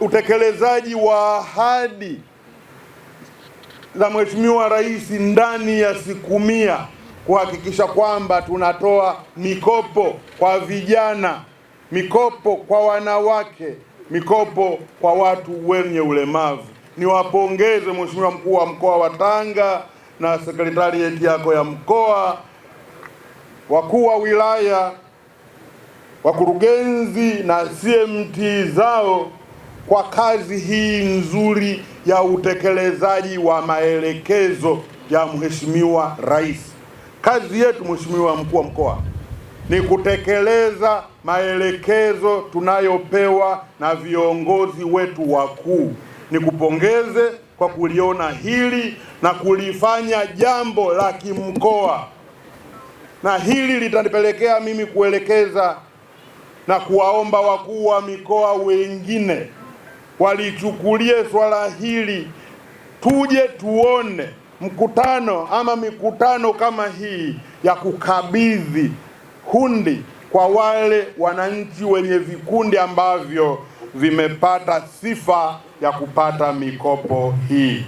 utekelezaji wa ahadi za Mheshimiwa Rais ndani ya siku 100 kuhakikisha kwamba tunatoa mikopo kwa vijana, mikopo kwa wanawake, mikopo kwa watu wenye ulemavu. Niwapongeze Mheshimiwa Mkuu wa Mkoa wa Tanga na sekretarieti yako ya mkoa, wakuu wa wilaya, wakurugenzi na CMT zao kwa kazi hii nzuri ya utekelezaji wa maelekezo ya Mheshimiwa Rais. Kazi yetu Mheshimiwa Mkuu wa Mkoa ni kutekeleza maelekezo tunayopewa na viongozi wetu wakuu. Nikupongeze kwa kuliona hili na kulifanya jambo la kimkoa, na hili litanipelekea mimi kuelekeza na kuwaomba wakuu wa mikoa wengine walichukulie swala hili, tuje tuone mkutano ama mikutano kama hii ya kukabidhi hundi kwa wale wananchi wenye vikundi ambavyo vimepata sifa ya kupata mikopo hii.